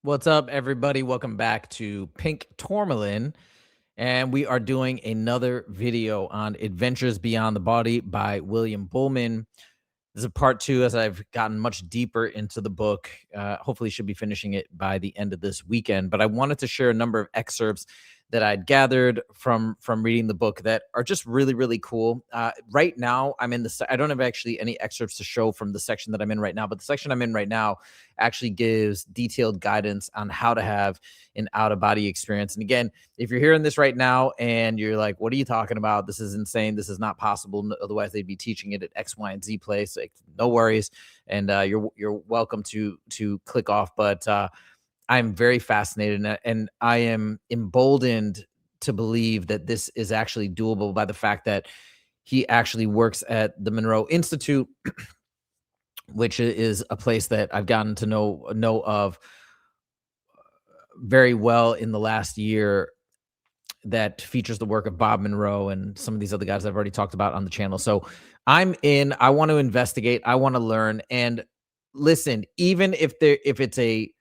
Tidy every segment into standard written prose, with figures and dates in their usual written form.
What's up, everybody? Welcome back to Pink Tourmaline. And we are doing another video on Adventures Beyond the Body by William Buhlman. This is a part two as I've gotten much deeper into the book. Hopefully, should be finishing it by the end of this weekend. But I wanted to share a number of excerpts that I'd gathered from reading the book that are just really, really cool. Right now, I'm in I don't have actually any excerpts to show from the section that I'm in right now, but the section I'm in right now actually gives detailed guidance on how to have an out-of-body experience. And again, if you're hearing this right now and you're like, what are you talking about? This is insane. This is not possible. Otherwise, they'd be teaching it at X, Y, and Z place. Like, no worries. And you're welcome to click off. But I'm very fascinated, and I am emboldened to believe that this is actually doable by the fact that he actually works at the Monroe Institute, which is a place that I've gotten to know of very well in the last year, that features the work of Bob Monroe and some of these other guys I've already talked about on the channel. So I'm in. I want to investigate. I want to learn. And listen, even if it's a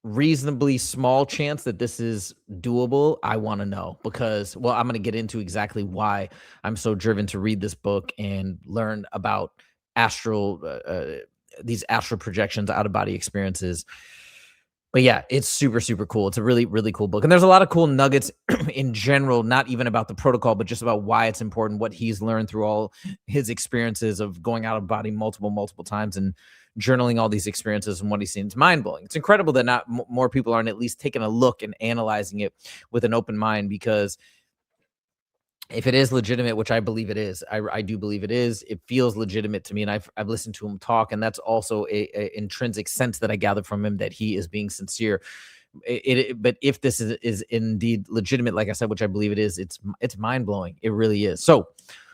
reasonably small chance that this is doable, I want to know, because, well, I'm going to get into exactly why I'm so driven to read this book and learn about astral these astral projections, out of body experiences. But yeah, it's super, super cool. It's a really, really cool book. And there's a lot of cool nuggets in general, not even about the protocol, but just about why it's important, what he's learned through all his experiences of going out of body multiple times and journaling all these experiences, and what he's seen. It's mind blowing. It's incredible that not more people aren't at least taking a look and analyzing it with an open mind, because if it is legitimate, which I believe it is, I do believe it is, it feels legitimate to me. And I've listened to him talk, and that's also a intrinsic sense that I gather from him, that he is being sincere. But if this is indeed legitimate, like I said, which I believe it is, it's mind blowing. It really is. So,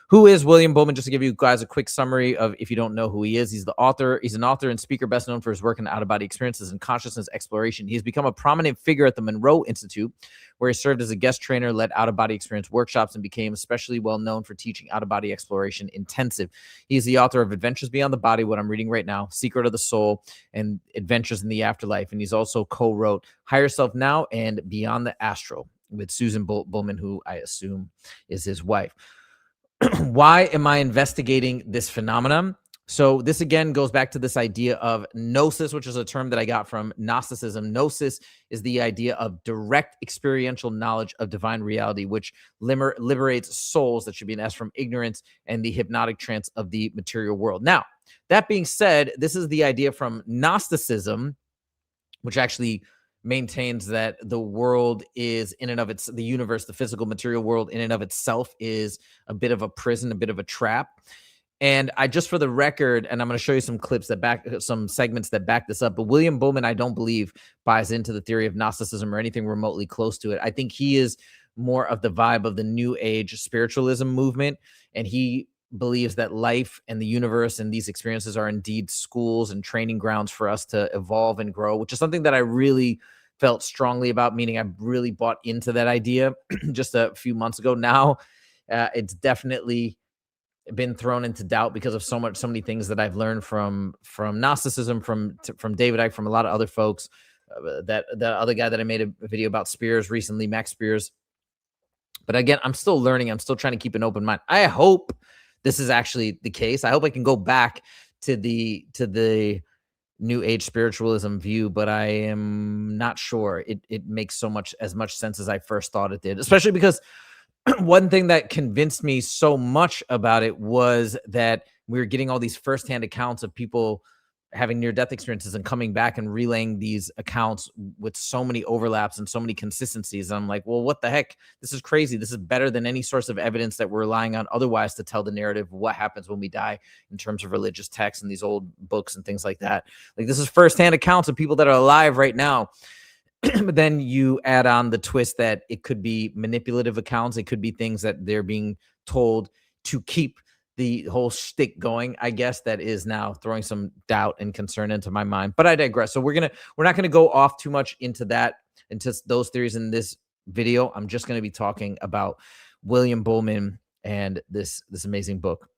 who is William Buhlman? Just to give you guys a quick summary of, if you don't know who he is, he's an author and speaker best known for his work in out-of-body experiences and consciousness exploration. He has become a prominent figure at the Monroe Institute, where he served as a guest trainer, led out-of-body experience workshops, and became especially well known for teaching out-of-body exploration intensive. He is the author of Adventures Beyond the Body, what I'm reading right now, Secret of the Soul, and Adventures in the Afterlife. And he's also co-wrote Higher Self Now and Beyond the Astral with Susan Buhlman, who I assume is his wife. Why am I investigating this phenomenon? So this again goes back to this idea of Gnosis, which is a term that I got from Gnosticism. Gnosis is the idea of direct experiential knowledge of divine reality, which liberates souls that should be in from ignorance and the hypnotic trance of the material world. Now, that being said, this is the idea from Gnosticism, which actually maintains that the world is in and of the universe, the physical material world in and of itself, is a bit of a prison, a bit of a trap. And I, just for the record, and I'm going to show you some clips that back, some segments that back this up, but William Buhlman, I don't believe, buys into the theory of Gnosticism or anything remotely close to it. I think he is more of the vibe of the New Age spiritualism movement, and he believes that life and the universe and these experiences are indeed schools and training grounds for us to evolve and grow, which is something that I really felt strongly about, meaning I really bought into that idea just a few months ago. Now, it's definitely been thrown into doubt because of so many things that I've learned from Gnosticism, from David Icke, from a lot of other folks. That other guy that I made a video about, Spears, recently, Max Spears. But again, I'm still learning. I'm still trying to keep an open mind. I hope this is actually the case. I hope I can go back to the New Age spiritualism view, but I am not sure it makes as much sense as I first thought it did, especially because one thing that convinced me so much about it was that we were getting all these firsthand accounts of people having near-death experiences and coming back and relaying these accounts with so many overlaps and so many consistencies. And I'm like, well, what the heck? This is crazy. This is better than any source of evidence that we're relying on otherwise to tell the narrative of what happens when we die in terms of religious texts and these old books and things like that. Like, this is firsthand accounts of people that are alive right now. But then you add on the twist that it could be manipulative accounts. It could be things that they're being told to keep the whole shtick going, I guess, that is now throwing some doubt and concern into my mind. But I digress. So we're not gonna go off too much into those theories in this video. I'm just gonna be talking about William Buhlman and this amazing book.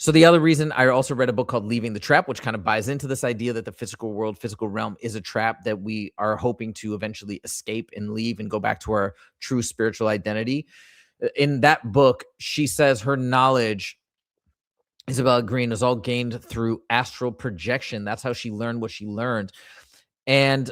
So the other reason, I also read a book called Leaving the Trap, which kind of buys into this idea that the physical world, physical realm is a trap that we are hoping to eventually escape and leave and go back to our true spiritual identity. In that book, she says her knowledge, Isabella Green, is all gained through astral projection. That's how she learned what she learned. And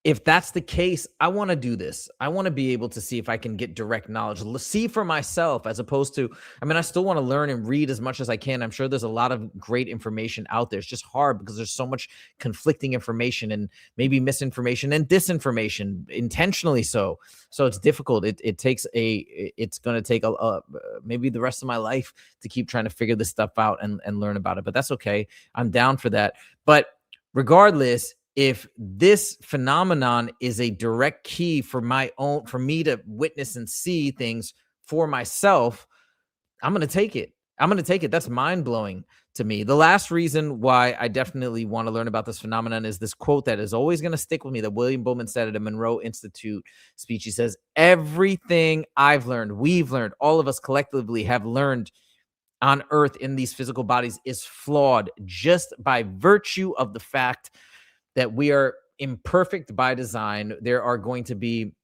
if that's the case, I want to do this. I want to be able to see if I can get direct knowledge, see for myself, as opposed to, I mean, I still want to learn and read as much as I can. I'm sure there's a lot of great information out there. It's just hard because there's so much conflicting information and maybe misinformation and disinformation, intentionally so. So it's difficult. It's going to take maybe the rest of my life to keep trying to figure this stuff out and learn about it. But that's okay. I'm down for that. But regardless, if this phenomenon is a direct key for me to witness and see things for myself, I'm going to take it. I'm going to take it. That's mind blowing to me. The last reason why I definitely want to learn about this phenomenon is this quote that is always going to stick with me that William Buhlman said at a Monroe Institute speech. He says, "Everything I've learned, we've learned, all of us collectively have learned on earth in these physical bodies is flawed just by virtue of the fact that we are imperfect by design. There are going to be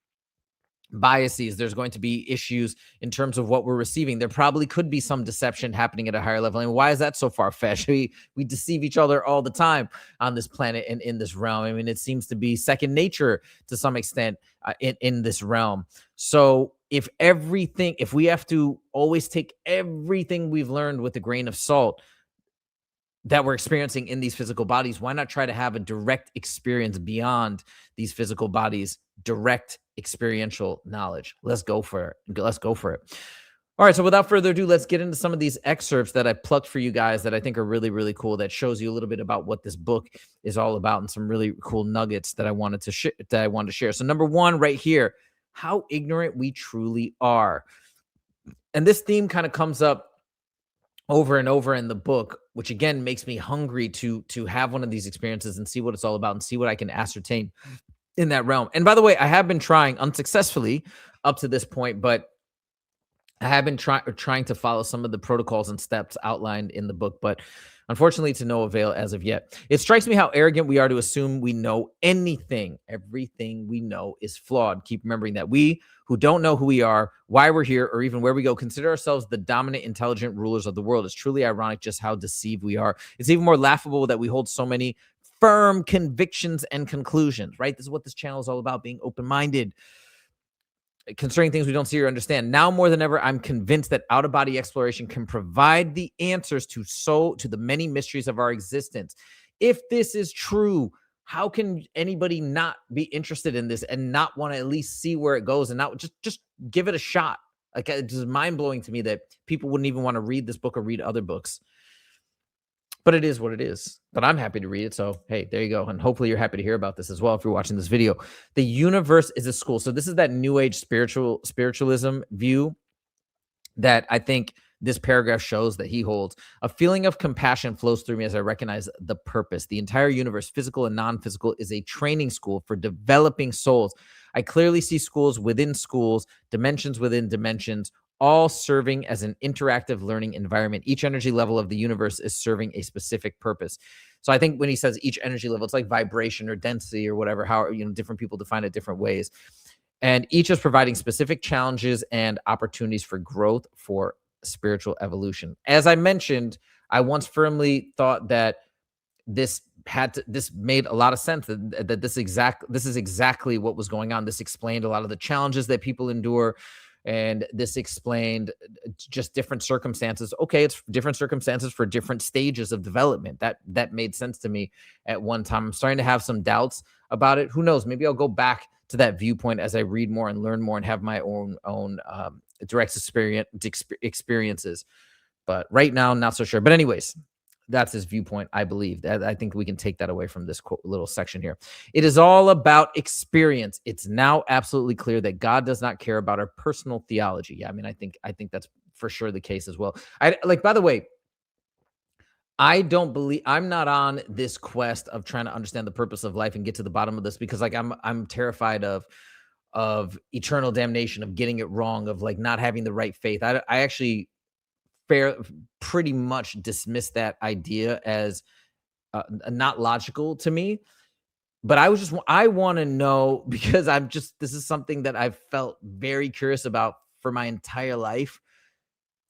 biases. There's going to be issues in terms of what we're receiving. There probably could be some deception happening at a higher level. And why is that so far-fetched? We deceive each other all the time on this planet and in this realm. I mean, it seems to be second nature to some extent in this realm. So if we have to always take everything we've learned with a grain of salt that we're experiencing in these physical bodies, why not try to have a direct experience beyond these physical bodies, direct experiential knowledge? Let's go for it. Let's go for it. All right, so without further ado, let's get into some of these excerpts that I plucked for you guys that I think are really, really cool, that shows you a little bit about what this book is all about and some really cool nuggets that I wanted to share. So number one right here, how ignorant we truly are. And this theme kind of comes up over and over in the book, which again makes me hungry to have one of these experiences and see what it's all about and see what I can ascertain in that realm. And by the way, I have been trying unsuccessfully up to this point, but I have been trying to follow some of the protocols and steps outlined in the book, but unfortunately to no avail as of yet. It strikes me how arrogant we are to assume we know anything. Everything we know is flawed. Keep remembering that we who don't know who we are, why we're here, or even where we go, consider ourselves the dominant, intelligent rulers of the world. It's truly ironic just how deceived we are. It's even more laughable that we hold so many firm convictions and conclusions, right? This is what this channel is all about, being open-minded concerning things we don't see or understand. Now more than ever, I'm convinced that out-of-body exploration can provide the answers to the many mysteries of our existence. If this is true, how can anybody not be interested in this and not want to at least see where it goes and not just give it a shot? Like, it's just mind-blowing to me that people wouldn't even want to read this book or read other books. But it is what it is. But I'm happy to read it. So, hey, there you go. And hopefully you're happy to hear about this as well if you're watching this video. The universe is a school. So this is that new age spiritualism view that I think this paragraph shows that he holds. A feeling of compassion flows through me as I recognize the purpose. The entire universe, physical and non-physical, is a training school for developing souls. I clearly see schools within schools, dimensions within dimensions, all serving as an interactive learning environment. Each energy level of the universe is serving a specific purpose. So I think when he says each energy level, it's like vibration or density or whatever, how, different people define it different ways. And each is providing specific challenges and opportunities for growth, for spiritual evolution. As I mentioned, I once firmly thought that this made a lot of sense, that this is exactly what was going on. This explained a lot of the challenges that people endure. And this explained just different circumstances. Okay, it's different circumstances for different stages of development. That made sense to me at one time. I'm starting to have some doubts about it. Who knows? Maybe I'll go back to that viewpoint as I read more and learn more and have my own direct experiences. But right now, not so sure. But anyways, that's his viewpoint, I believe. I think we can take that away from this little section here. It is all about experience. It's now absolutely clear that God does not care about our personal theology. Yeah, I mean, I think that's for sure the case as well. By the way, I'm not on this quest of trying to understand the purpose of life and get to the bottom of this, because I'm terrified of eternal damnation, of getting it wrong, of like not having the right faith. I actually fair pretty much dismiss that idea as not logical to me. But I want to know because this is something that I've felt very curious about for my entire life,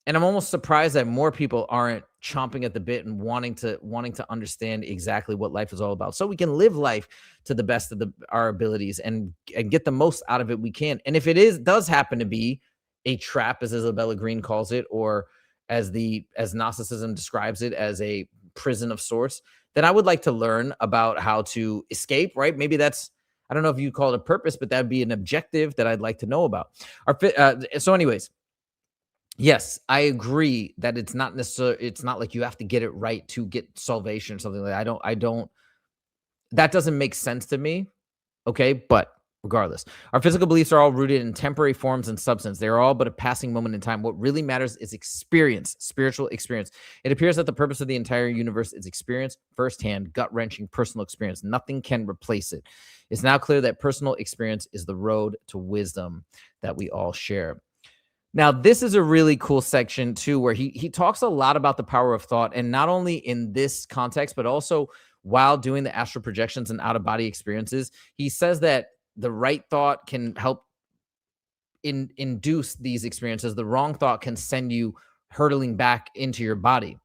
and I'm almost surprised that more people aren't chomping at the bit and wanting to understand exactly what life is all about, so we can live life to the best of our abilities and get the most out of it we can. And if it does happen to be a trap, as Isabella Green calls it, or as Gnosticism describes it, as a prison of sorts, then I would like to learn about how to escape. Right? Maybe that's, I don't know if you call it a purpose, but that'd be an objective that I'd like to know about. So, anyways, yes, I agree that it's not like you have to get it right to get salvation or something like that. I don't that doesn't make sense to me. Okay, but regardless, our physical beliefs are all rooted in temporary forms and substance. They are all but a passing moment in time. What really matters is experience, spiritual experience. It appears that the purpose of the entire universe is experience, firsthand, gut-wrenching personal experience. Nothing can replace it. It's now clear that personal experience is the road to wisdom that we all share. Now, this is a really cool section too, where he talks a lot about the power of thought, and not only in this context, but also while doing the astral projections and out of body experiences. He says that the right thought can help induce these experiences. The wrong thought can send you hurtling back into your body.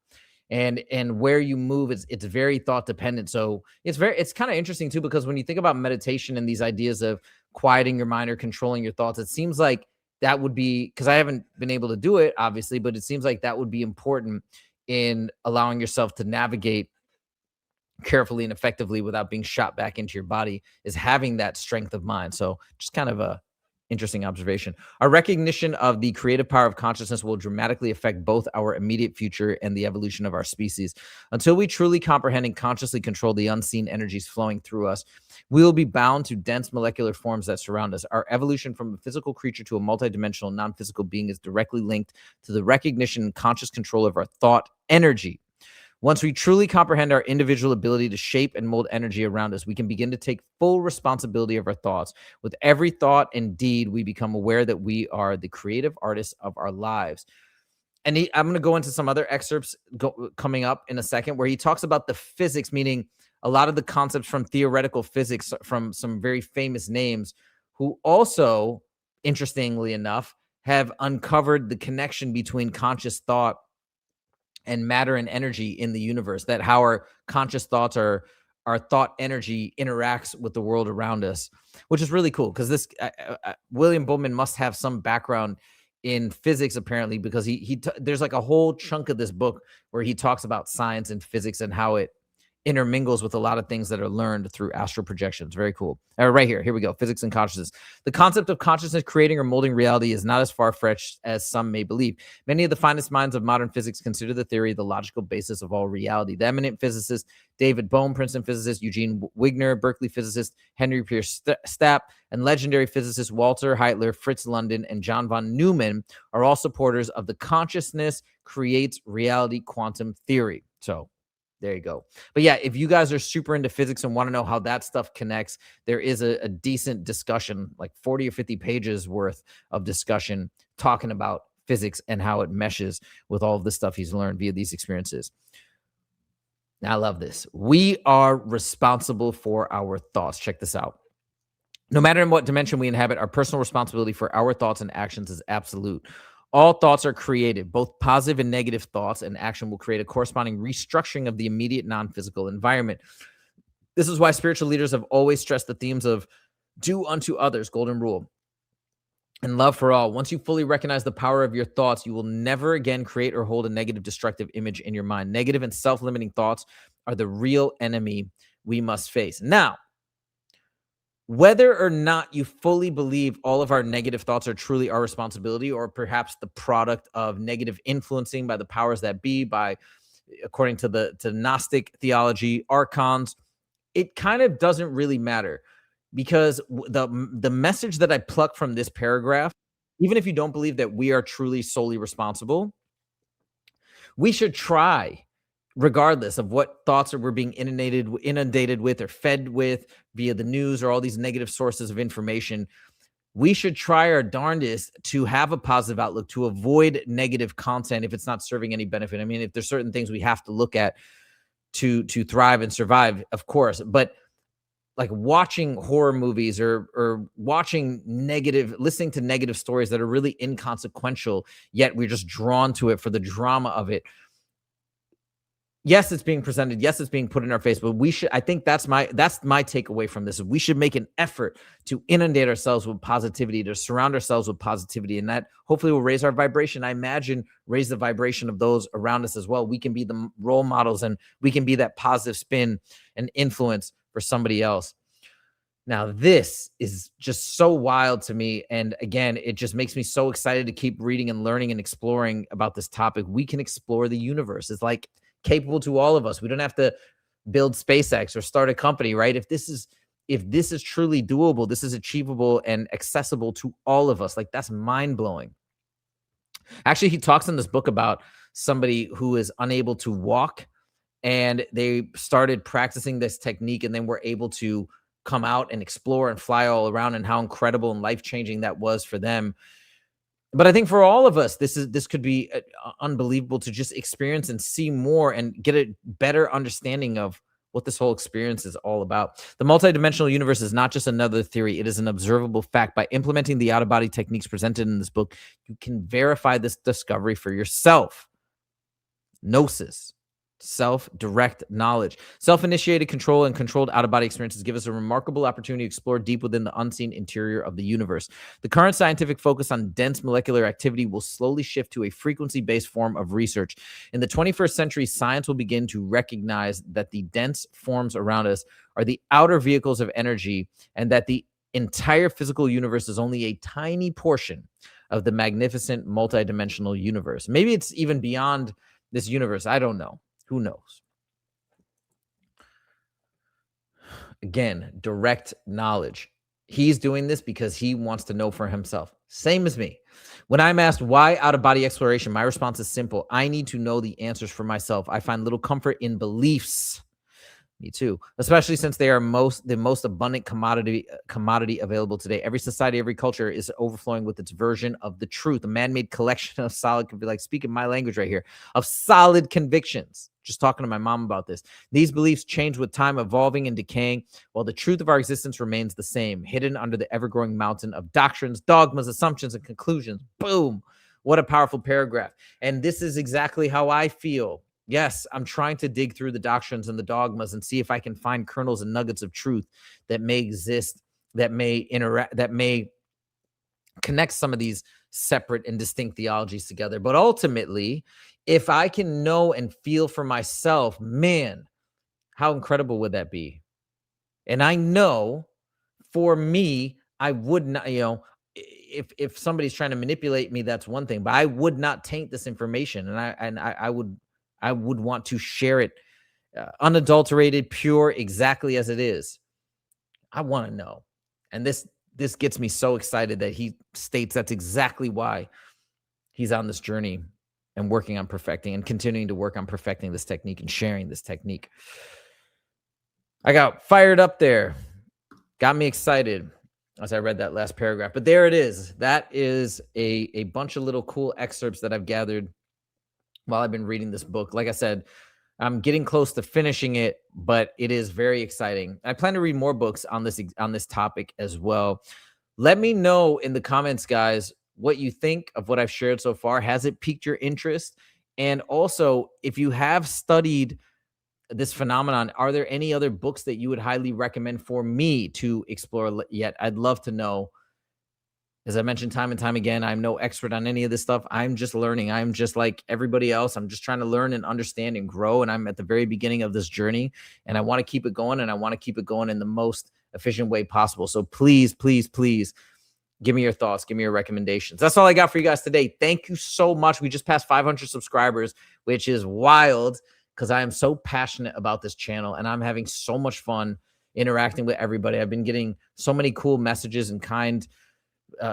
And where you move, it's very thought dependent. So it's kind of interesting too, because when you think about meditation and these ideas of quieting your mind or controlling your thoughts, it seems like that would be, because I haven't been able to do it, obviously, but it seems like that would be important in allowing yourself to navigate carefully and effectively without being shot back into your body, is having that strength of mind. So just kind of a interesting observation. Our recognition of the creative power of consciousness will dramatically affect both our immediate future and the evolution of our species. Until we truly comprehend and consciously control the unseen energies flowing through us, we will be bound to dense molecular forms that surround us. Our evolution from a physical creature to a multidimensional, non-physical being is directly linked to the recognition and conscious control of our thought energy. Once we truly comprehend our individual ability to shape and mold energy around us, we can begin to take full responsibility of our thoughts. With every thought and deed, we become aware that we are the creative artists of our lives. And I'm going to go into some other excerpts coming up in a second, where he talks about the physics, meaning a lot of the concepts from theoretical physics from some very famous names, who also, interestingly enough, have uncovered the connection between conscious thought and matter and energy in the universe, that how our conscious thoughts are, our thought energy interacts with the world around us, which is really cool, because this William Buhlman must have some background in physics, apparently, because there's like a whole chunk of this book where he talks about science and physics and how it intermingles with a lot of things that are learned through astral projections. Very cool. Right here we go. Physics and consciousness. The concept of consciousness creating or molding reality is not as far-fetched as some may believe. Many of the finest minds of modern physics consider the theory the logical basis of all reality. The eminent physicist David Bohm, Princeton physicist Eugene Wigner, Berkeley physicist Henry Pierce Stapp, and legendary physicists Walter Heitler, Fritz London, and John von Neumann are all supporters of the consciousness creates reality quantum theory. So there you go. But yeah, if you guys are super into physics and want to know how that stuff connects, there is a decent discussion, like 40 or 50 pages worth of discussion talking about physics and how it meshes with all of the stuff he's learned via these experiences. Now, I love this. We are responsible for our thoughts. Check this out. No matter in what dimension we inhabit, our personal responsibility for our thoughts and actions is absolute. All thoughts are created. Both positive and negative thoughts and action will create a corresponding restructuring of the immediate non-physical environment. This is why spiritual leaders have always stressed the themes of do unto others, golden rule, and love for all. Once you fully recognize the power of your thoughts, you will never again create or hold a negative, destructive image in your mind. Negative and self-limiting thoughts are the real enemy we must face. Now, whether or not you fully believe all of our negative thoughts are truly our responsibility, or perhaps the product of negative influencing by the powers that be, according to Gnostic theology, archons, it kind of doesn't really matter, because the message that I pluck from this paragraph, even if you don't believe that we are truly solely responsible, we should try, regardless of what thoughts we're being inundated with or fed with via the news or all these negative sources of information. we should try our darndest to have a positive outlook, to avoid negative content if it's not serving any benefit. I mean, if there's certain things we have to look at to thrive and survive, of course, but like watching horror movies or watching negative, listening to negative stories that are really inconsequential, yet we're just drawn to it for the drama of it. Yes, it's being presented. Yes, it's being put in our face, but we should, I think that's my takeaway from this. We should make an effort to inundate ourselves with positivity, to surround ourselves with positivity, and that hopefully will raise our vibration. I imagine raise the vibration of those around us as well. We can be the role models and we can be that positive spin and influence for somebody else. Now, this is just so wild to me. And again, it just makes me so excited to keep reading and learning and exploring about this topic. We can explore the universe. It's like capable to all of us. We don't have to build SpaceX or start a company, right? If this is truly doable, this is achievable and accessible to all of us. Like, that's mind blowing. Actually, he talks in this book about somebody who is unable to walk, and they started practicing this technique and then were able to come out and explore and fly all around, and how incredible and life-changing that was for them. But I think for all of us, this could be unbelievable to just experience and see more and get a better understanding of what this whole experience is all about. The multidimensional universe is not just another theory. It is an observable fact. By implementing the out-of-body techniques presented in this book, you can verify this discovery for yourself. Gnosis. Self-direct knowledge. Self-initiated control and controlled out-of-body experiences give us a remarkable opportunity to explore deep within the unseen interior of the universe. The current scientific focus on dense molecular activity will slowly shift to a frequency-based form of research. In the 21st century, science will begin to recognize that the dense forms around us are the outer vehicles of energy, and that the entire physical universe is only a tiny portion of the magnificent multidimensional universe. Maybe it's even beyond this universe. I don't know. Who knows? Again, direct knowledge. He's doing this because he wants to know for himself. Same as me. When I'm asked why out-of-body exploration, my response is simple. I need to know the answers for myself. I find little comfort in beliefs. Me too, especially since they are the most abundant commodity available today. Every society, every culture is overflowing with its version of the truth, a man-made collection of solid, could be like speaking my language right here, of solid convictions. Just talking to my mom about this. These beliefs change with time, evolving and decaying, while the truth of our existence remains the same, hidden under the ever-growing mountain of doctrines, dogmas, assumptions, and conclusions. Boom. What a powerful paragraph. And this is exactly how I feel. Yes, I'm trying to dig through the doctrines and the dogmas and see if I can find kernels and nuggets of truth that may exist, that may interact, that may connect some of these separate and distinct theologies together. But ultimately, if I can know and feel for myself, man, how incredible would that be? And I know for me, I would not, if somebody's trying to manipulate me, that's one thing, but I would not taint this information. And I would want to share it unadulterated, pure, exactly as it is. I want to know. And this gets me so excited that he states that's exactly why he's on this journey and working on perfecting and continuing to work on perfecting this technique and sharing this technique. I got fired up there. Got me excited as I read that last paragraph. But there it is. That is a bunch of little cool excerpts that I've gathered while I've been reading this book. Like I said, I'm getting close to finishing it, but it is very exciting. I plan to read more books on this topic as well. Let me know in the comments, guys, what you think of what I've shared so far. Has it piqued your interest? And also, if you have studied this phenomenon, are there any other books that you would highly recommend for me to explore yet? I'd love to know. As I mentioned time and time again, I'm no expert on any of this stuff. I'm just learning. I'm just like everybody else. I'm just trying to learn and understand and grow. And I'm at the very beginning of this journey, and I want to keep it going, and I want to keep it going in the most efficient way possible. So please, please, please give me your thoughts. Give me your recommendations. That's all I got for you guys today. Thank you so much. We just passed 500 subscribers, which is wild because I am so passionate about this channel, and I'm having so much fun interacting with everybody. I've been getting so many cool messages and kind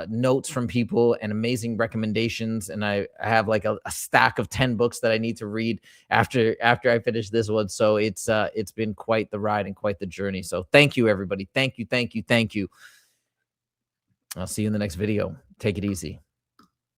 notes from people and amazing recommendations, and I have like a stack of 10 books that I need to read after I finish this one. So it's been quite the ride and quite the journey. So thank you, everybody. Thank you. I'll see you in the next video. Take it easy.